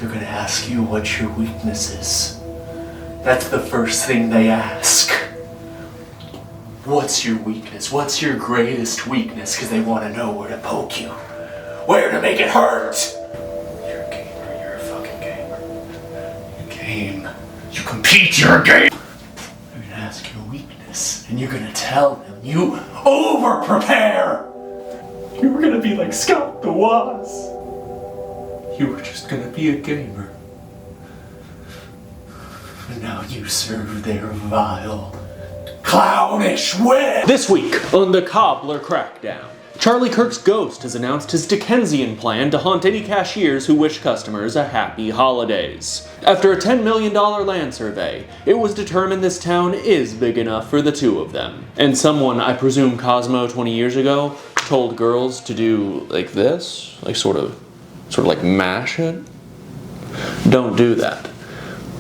They're gonna ask you what your weakness is. That's the first thing they ask. What's your weakness? What's your greatest weakness? Because they want to know where to poke you. Where to make it hurt! You're a gamer, you're a fucking gamer. You game. You compete, you're a gamer! They're gonna ask your weakness, and you're gonna tell them you over-prepare! You were gonna be like Scout the Waz. You were just gonna be a gamer. And now you serve their vile, clownish will! This week on the Cobbler Crackdown, Charlie Kirk's ghost has announced his Dickensian plan to haunt any cashiers who wish customers a happy holidays. After a $10 million land survey, it was determined this town is big enough for the two of them. And someone, I presume Cosmo 20 years ago, told girls to do like this, like sort of like mash it. Don't do that.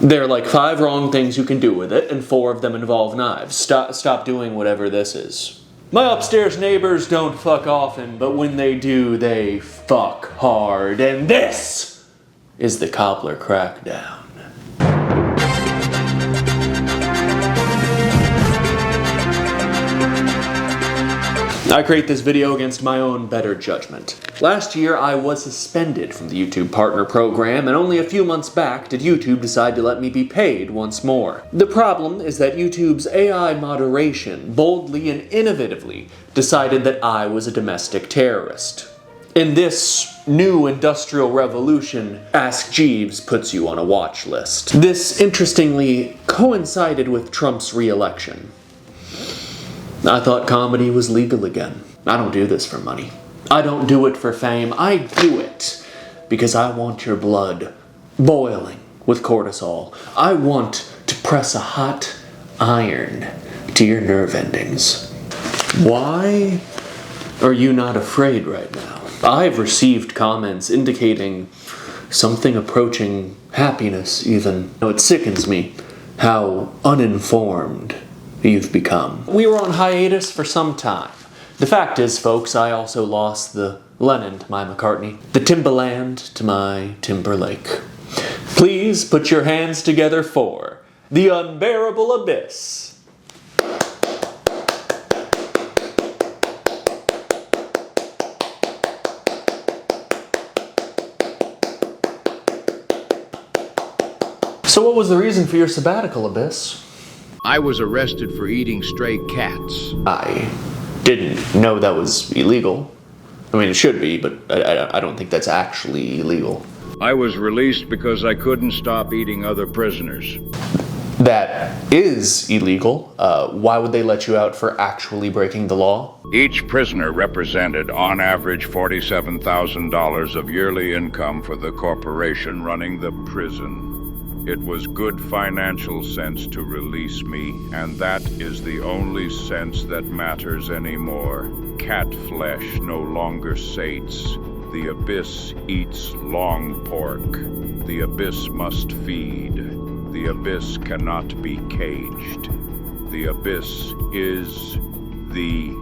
There are like 5 wrong things you can do with it, and 4 of them involve knives. Stop doing whatever this is. My upstairs neighbors don't fuck often, but when they do, they fuck hard. And this is the Cobbler Crackdown. I create this video against my own better judgment. Last year, I was suspended from the YouTube Partner Program, and only a few months back did YouTube decide to let me be paid once more. The problem is that YouTube's AI moderation boldly and innovatively decided that I was a domestic terrorist. In this new industrial revolution, Ask Jeeves puts you on a watch list. This, interestingly, coincided with Trump's re-election. I thought comedy was legal again. I don't do this for money. I don't do it for fame. I do it because I want your blood boiling with cortisol. I want to press a hot iron to your nerve endings. Why are you not afraid right now? I've received comments indicating something approaching happiness even. It sickens me how uninformed you've become. We were on hiatus for some time. The fact is, folks, I also lost the Lennon to my McCartney, the Timberland to my Timberlake. Please put your hands together for the unbearable abyss. So what was the reason for your sabbatical, Abyss? I was arrested for eating stray cats. I didn't know that was illegal. I mean, it should be, but I don't think that's actually illegal. I was released because I couldn't stop eating other prisoners. That is illegal. Why would they let you out for actually breaking the law? Each prisoner represented, on average, $47,000 of yearly income for the corporation running the prison. It was good financial sense to release me, and that is the only sense that matters anymore. Cat flesh no longer sates. The abyss eats long pork. The abyss must feed. The abyss cannot be caged. The abyss is the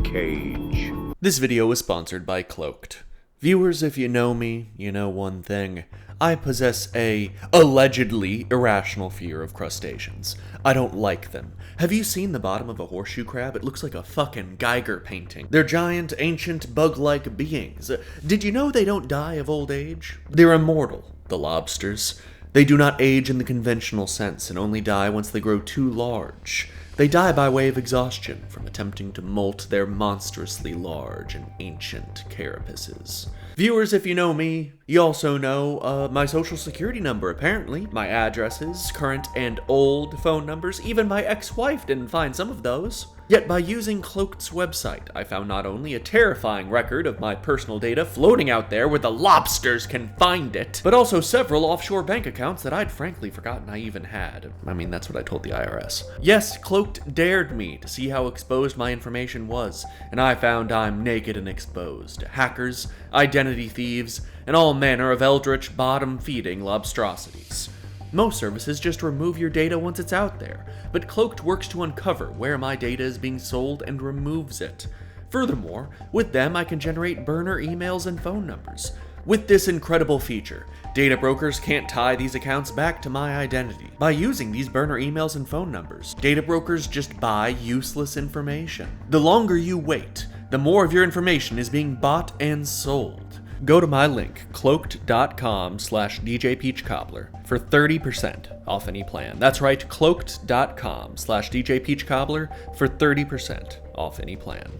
cage. This video is sponsored by Cloaked. Viewers, if you know me, you know one thing. I possess a allegedly irrational fear of crustaceans. I don't like them. Have you seen the bottom of a horseshoe crab? It looks like a fucking Geiger painting. They're giant, ancient, bug-like beings. Did you know they don't die of old age? They're immortal, the lobsters. They do not age in the conventional sense and only die once they grow too large. They die by way of exhaustion from attempting to molt their monstrously large and ancient carapaces. Viewers, if you know me, you also know my social security number, apparently. My addresses, current and old phone numbers, even my ex-wife didn't find some of those. Yet by using Cloaked's website, I found not only a terrifying record of my personal data floating out there where the lobsters can find it, but also several offshore bank accounts that I'd frankly forgotten I even had. I mean, that's what I told the IRS. Yes, Cloaked dared me to see how exposed my information was, and I found I'm naked and exposed. Hackers, identity thieves, and all manner of eldritch, bottom-feeding lobstrosities. Most services just remove your data once it's out there, but Cloaked works to uncover where my data is being sold and removes it. Furthermore, with them I can generate burner emails and phone numbers. with this incredible feature. Data brokers can't tie these accounts back to my identity. By using these burner emails and phone numbers, data brokers just buy useless information. The longer you wait, the more of your information is being bought and sold. Go to my link, cloaked.com/DJPeachCobbler for 30% off any plan. That's right, cloaked.com/DJPeachCobbler for 30% off any plan.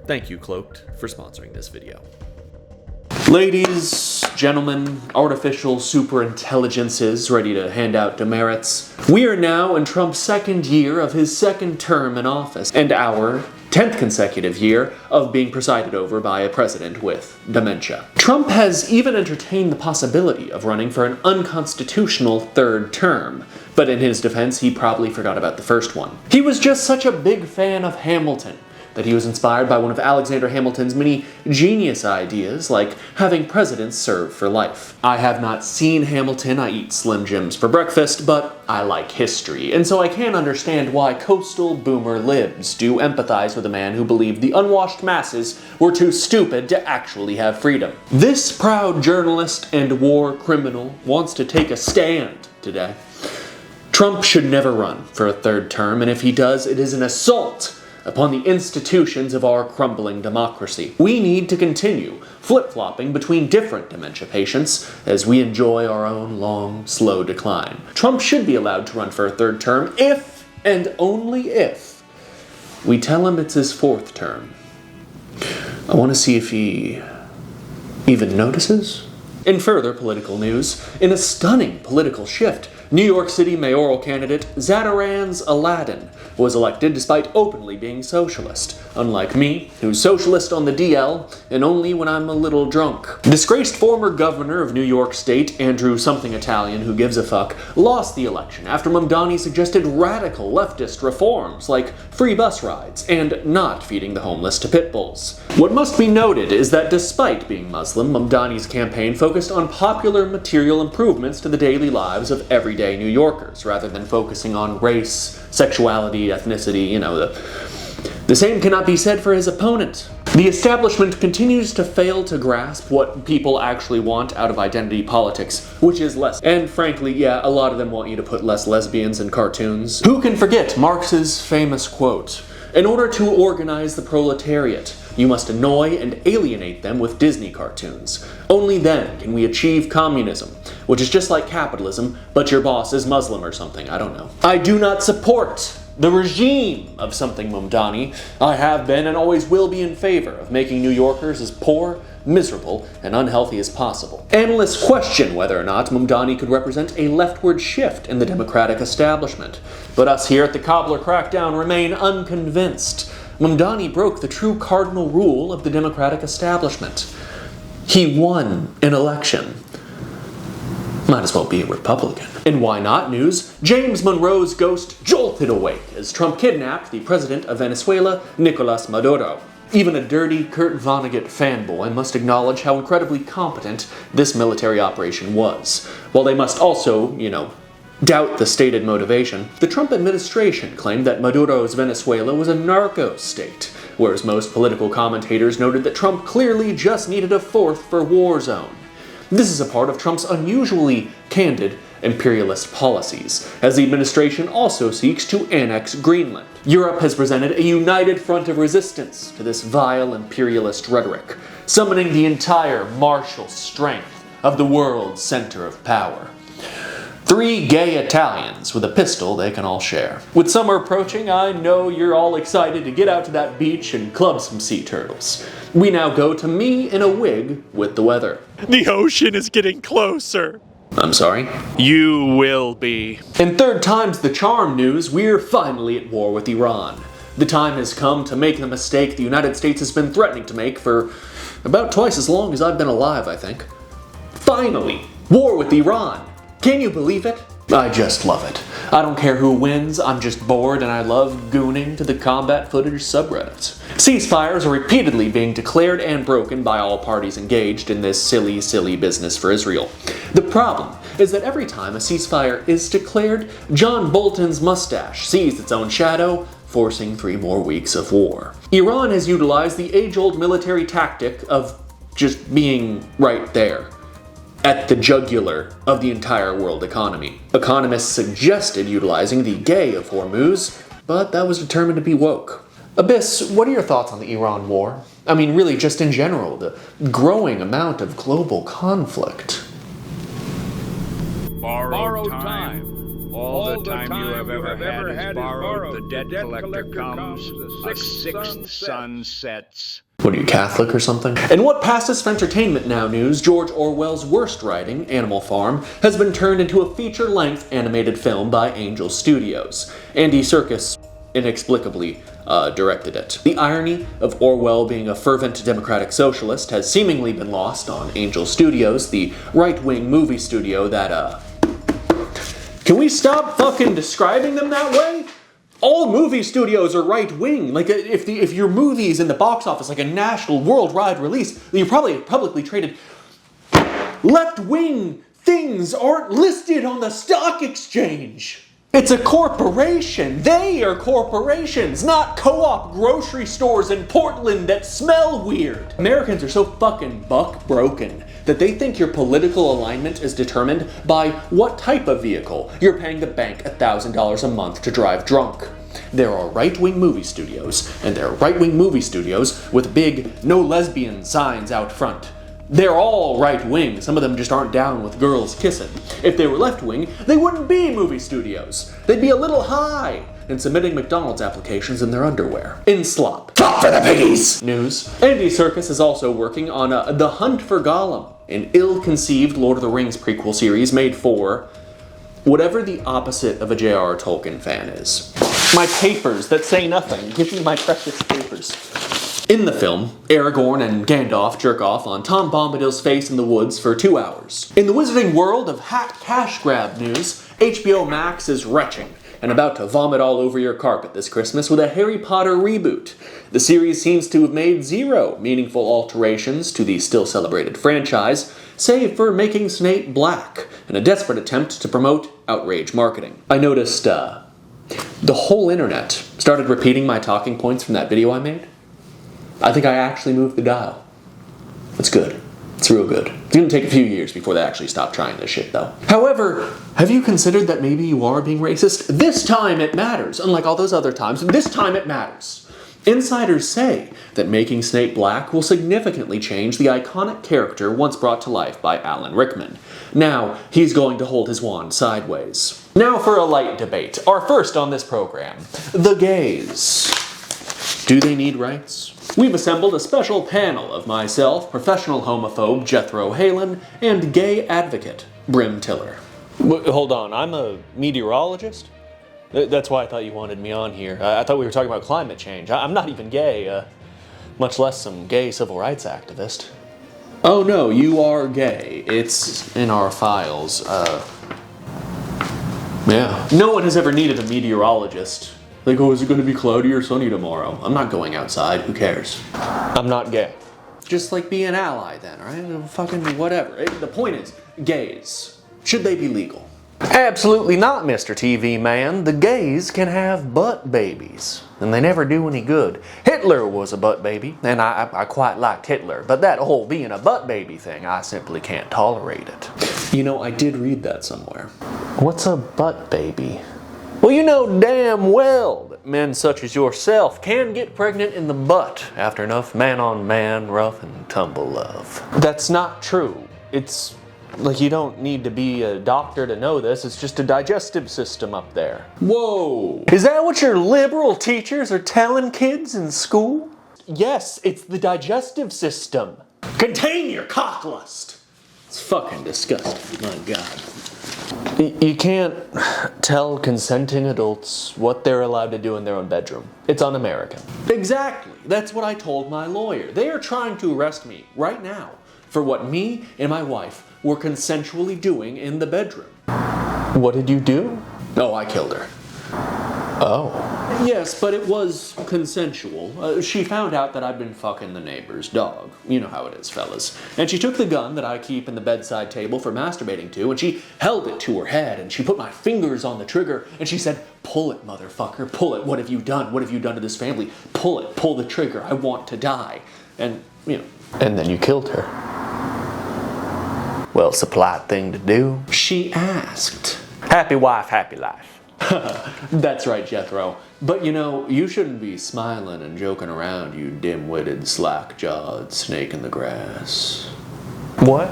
Thank you, Cloaked, for sponsoring this video. Ladies, gentlemen, artificial superintelligences ready to hand out demerits. We are now in Trump's second year of his second term in office, and our 10th consecutive year of being presided over by a president with dementia. Trump has even entertained the possibility of running for an unconstitutional third term, but in his defense, he probably forgot about the first one. He was just such a big fan of Hamilton that he was inspired by one of Alexander Hamilton's many genius ideas, like having presidents serve for life. I have not seen Hamilton, I eat Slim Jims for breakfast, but I like history, and so I can understand why coastal boomer libs do empathize with a man who believed the unwashed masses were too stupid to actually have freedom. This proud journalist and war criminal wants to take a stand today. Trump should never run for a third term, and if he does, it is an assault upon the institutions of our crumbling democracy. We need to continue flip-flopping between different dementia patients as we enjoy our own long, slow decline. Trump should be allowed to run for a third term if, and only if, we tell him it's his fourth term. I want to see if he even notices. In further political news, in a stunning political shift, New York City mayoral candidate Zadoran's Aladdin was elected despite openly being socialist, unlike me, who's socialist on the DL and only when I'm a little drunk. Disgraced former governor of New York State, Andrew something Italian who gives a fuck, lost the election after Mamdani suggested radical leftist reforms like free bus rides and not feeding the homeless to pit bulls. What must be noted is that despite being Muslim, Mamdani's campaign focused on popular material improvements to the daily lives of everyday New Yorkers, rather than focusing on race, sexuality, ethnicity, the same cannot be said for his opponent. The establishment continues to fail to grasp what people actually want out of identity politics, which is less. And frankly, yeah, a lot of them want you to put less lesbians in cartoons. Who can forget Marx's famous quote? In order to organize the proletariat, you must annoy and alienate them with Disney cartoons. Only then can we achieve communism, which is just like capitalism, but your boss is Muslim or something, I don't know. I do not support the regime of something Mamdani. I have been and always will be in favor of making New Yorkers as poor, miserable, and unhealthy as possible. Analysts question whether or not Mamdani could represent a leftward shift in the Democratic establishment, but us here at the Cobbler Crackdown remain unconvinced. Mamdani broke the true cardinal rule of the Democratic establishment. He won an election. Might as well be a Republican. In Why Not news, James Monroe's ghost jolted awake as Trump kidnapped the president of Venezuela, Nicolas Maduro. Even a dirty Kurt Vonnegut fanboy must acknowledge how incredibly competent this military operation was. While they must also, doubt the stated motivation, the Trump administration claimed that Maduro's Venezuela was a narco state, whereas most political commentators noted that Trump clearly just needed a fourth for war zone. This is a part of Trump's unusually candid imperialist policies, as the administration also seeks to annex Greenland. Europe has presented a united front of resistance to this vile imperialist rhetoric, summoning the entire martial strength of the world's center of power. 3 gay Italians with a pistol they can all share. With summer approaching, I know you're all excited to get out to that beach and club some sea turtles. We now go to me in a wig with the weather. The ocean is getting closer. I'm sorry? You will be. In third time's the charm news, we're finally at war with Iran. The time has come to make the mistake the United States has been threatening to make for about twice as long as I've been alive, I think. Finally, war with Iran. Can you believe it? I just love it. I don't care who wins, I'm just bored and I love gooning to the combat footage subreddits. Ceasefires are repeatedly being declared and broken by all parties engaged in this silly, silly business for Israel. The problem is that every time a ceasefire is declared, John Bolton's mustache sees its own shadow, forcing 3 more weeks of war. Iran has utilized the age-old military tactic of just being right there, at the jugular of the entire world economy. Economists suggested utilizing the gay of Hormuz, but that was determined to be woke. Abyss, what are your thoughts on the Iran war? I mean, really, just in general, the growing amount of global conflict. Borrowed time. All the time you have ever had is borrowed. The debt collector comes. A sixth sun sets. What are you, Catholic or something? In what passes for entertainment now news, George Orwell's worst writing, Animal Farm, has been turned into a feature-length animated film by Angel Studios. Andy Serkis inexplicably directed it. The irony of Orwell being a fervent democratic socialist has seemingly been lost on Angel Studios, the right-wing movie studio that, Can we stop fucking describing them that way? All movie studios are right-wing. Like, if your movie's in the box office, like a national worldwide release, then you're probably publicly traded. Left-wing things aren't listed on the stock exchange. It's a corporation. They are corporations, not co-op grocery stores in Portland that smell weird. Americans are so fucking buck-broken that they think your political alignment is determined by what type of vehicle you're paying the bank $1,000 a month to drive drunk. There are right-wing movie studios, and there are right-wing movie studios with big no lesbian signs out front. They're all right-wing, some of them just aren't down with girls kissing. If they were left-wing, they wouldn't be movie studios. They'd be a little high and submitting McDonald's applications in their underwear. In slop. Top for the piggies! News. Andy Serkis is also working on The Hunt for Gollum, an ill-conceived Lord of the Rings prequel series made for whatever the opposite of a J.R.R. Tolkien fan is. My papers that say nothing. Give me my precious papers. In the film, Aragorn and Gandalf jerk off on Tom Bombadil's face in the woods for 2 hours. In the wizarding world of hack cash grab news, HBO Max is retching and about to vomit all over your carpet this Christmas with a Harry Potter reboot. The series seems to have made 0 meaningful alterations to the still celebrated franchise, save for making Snape black in a desperate attempt to promote outrage marketing. I noticed, the whole internet started repeating my talking points from that video I made. I think I actually moved the dial. That's good. It's real good. It's gonna take a few years before they actually stop trying this shit, though. However, have you considered that maybe you are being racist? This time it matters. Unlike all those other times, this time it matters. Insiders say that making Snape black will significantly change the iconic character once brought to life by Alan Rickman. Now, he's going to hold his wand sideways. Now for a light debate. Our first on this program. The gays. Do they need rights? We've assembled a special panel of myself, professional homophobe Jethro Halen, and gay advocate Brim Tiller. Hold on, I'm a meteorologist? That's why I thought you wanted me on here. I thought we were talking about climate change. I'm not even gay, much less some gay civil rights activist. Oh no, you are gay. It's in our files. Yeah. No one has ever needed a meteorologist. Like, oh, is it going to be cloudy or sunny tomorrow? I'm not going outside. Who cares? I'm not gay. Just, like, be an ally then, right? Fucking whatever. The point is, gays. Should they be legal? Absolutely not, Mr. TV Man. The gays can have butt babies, and they never do any good. Hitler was a butt baby, and I quite liked Hitler, but that whole being a butt baby thing, I simply can't tolerate it. You know, I did read that somewhere. What's a butt baby? Well, you know damn well that men such as yourself can get pregnant in the butt after enough man-on-man, rough and tumble love. That's not true. It's like you don't need to be a doctor to know this. It's just a digestive system up there. Whoa! Is that what your liberal teachers are telling kids in school? Yes, it's the digestive system. Contain your cocklust! It's fucking disgusting, my God. You can't tell consenting adults what they're allowed to do in their own bedroom. It's un-American. Exactly. That's what I told my lawyer. They are trying to arrest me right now for what me and my wife were consensually doing in the bedroom. What did you do? Oh, I killed her. Oh. Yes, but it was consensual. She found out that I'd been fucking the neighbor's dog. You know how it is, fellas. And she took the gun that I keep in the bedside table for masturbating to, and she held it to her head, and she put my fingers on the trigger, and she said, "Pull it, motherfucker, pull it. What have you done? What have you done to this family? Pull it, pull the trigger. I want to die." And, you know, And then you killed her. Well, it's a polite thing to do. She asked. Happy wife, happy life. That's right, Jethro. But you know, you shouldn't be smiling and joking around, you dim-witted, slack-jawed snake in the grass. What?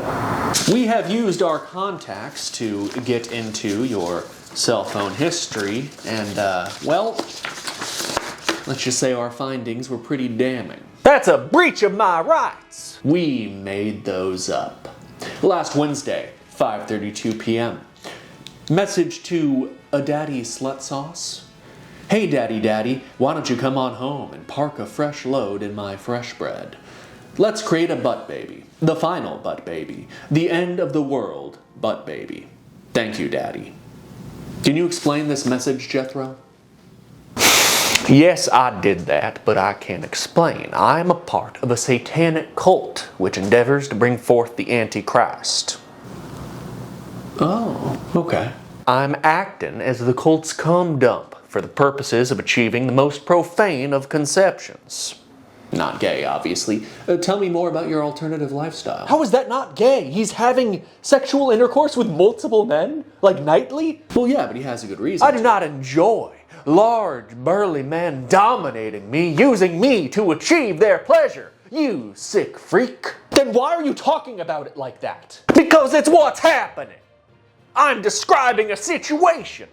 We have used our contacts to get into your cell phone history, and, well, let's just say our findings were pretty damning. That's a breach of my rights. We made those up. Last Wednesday, 5:32 p.m. Message to a daddy slut sauce. Hey daddy, why don't you come on home and park a fresh load in my fresh bread? Let's create a butt baby. The final butt baby. The end of the world butt baby. Thank you, daddy. Can you explain this message, Jethro? Yes, I did that, but I can't explain. I am a part of a satanic cult which endeavors to bring forth the Antichrist. Oh, okay. I'm acting as the cult's cum dump for the purposes of achieving the most profane of conceptions. Not gay, obviously. Tell me more about your alternative lifestyle. How is that not gay? He's having sexual intercourse with multiple men? Like nightly? Well, yeah, but he has a good reason. I do not enjoy large, burly men dominating me, using me to achieve their pleasure. You sick freak. Then why are you talking about it like that? Because it's what's happening. I'm describing a situation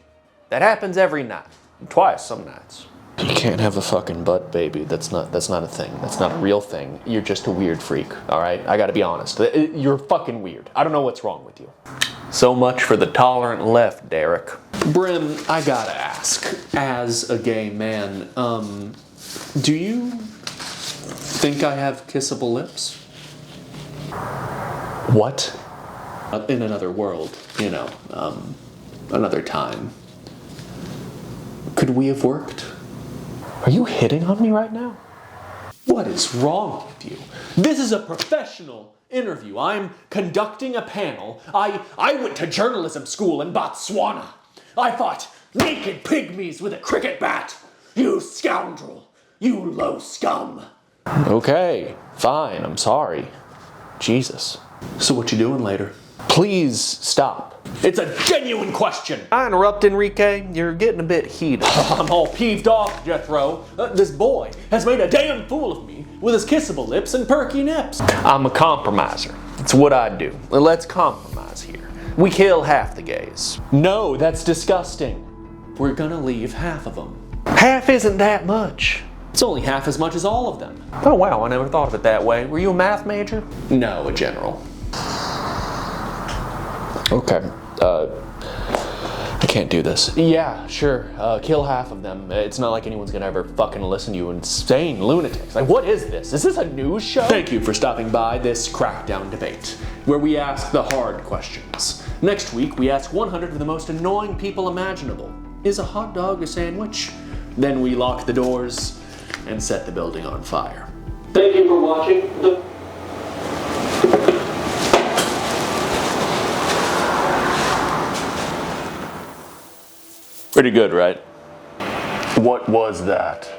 that happens every night. Twice some nights. You can't have a fucking butt baby. That's not a thing. That's not a real thing. You're just a weird freak, all right? I gotta be honest. You're fucking weird. I don't know what's wrong with you. So much for the tolerant left, Derek. Brim, I gotta ask, as a gay man, do you think I have kissable lips? What? In another world, you know, another time. Could we have worked? Are you hitting on me right now? What is wrong with you? This is a professional interview. I'm conducting a panel. I went to journalism school in Botswana. I fought naked pygmies with a cricket bat. You scoundrel. You low scum. Okay, fine, I'm sorry. Jesus. So what you doing later? Please stop. It's a genuine question. I interrupt, Enrique. You're getting a bit heated. I'm all peeved off, Jethro. This boy has made a damn fool of me with his kissable lips and perky nips. I'm a compromiser. It's what I do. Let's compromise here. We kill half the gays. No, that's disgusting. We're gonna leave half of them. Half isn't that much. It's only half as much as all of them. Oh wow, I never thought of it that way. Were you a math major? No, a general. Okay. I can't do this. Yeah, sure. Kill half of them. It's not like anyone's gonna ever fucking listen to you insane lunatics. Like, what is this? Is this a news show? Thank you for stopping by this Crackdown debate, where we ask the hard questions. Next week, we ask 100 of the most annoying people imaginable. Is a hot dog a sandwich? Then we lock the doors and set the building on fire. Thank you for watching the... Pretty good, right? What was that?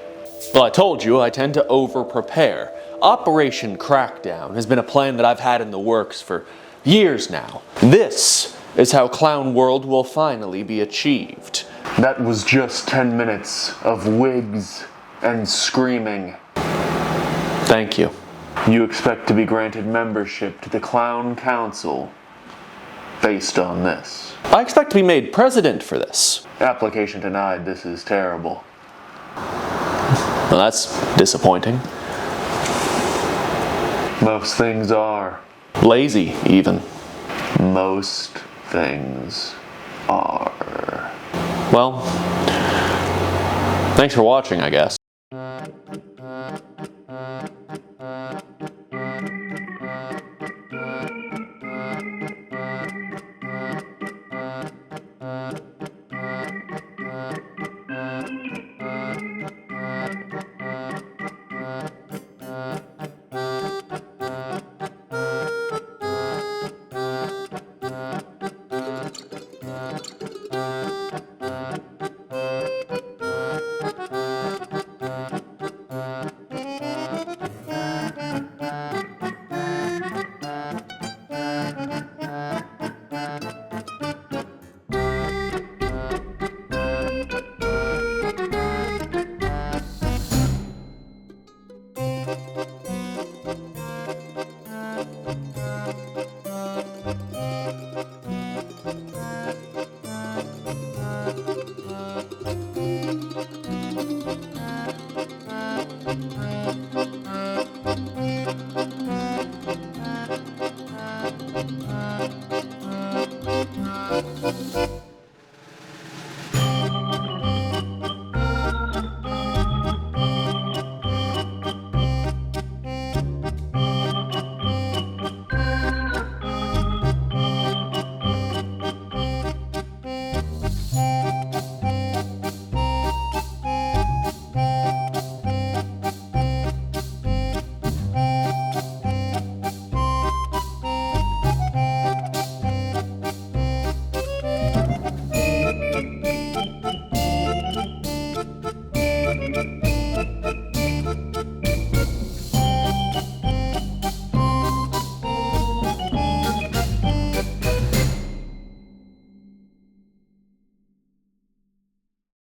Well, I told you I tend to over-prepare. Operation Crackdown has been a plan that I've had in the works for years now. This is how Clown World will finally be achieved. That was just 10 minutes of wigs and screaming. Thank you. You expect to be granted membership to the Clown Council based on this. I expect to be made president for this. Application denied. This is terrible. Well, that's disappointing. Most things are. Lazy, even. Most things are. Well, thanks for watching, I guess. Bye.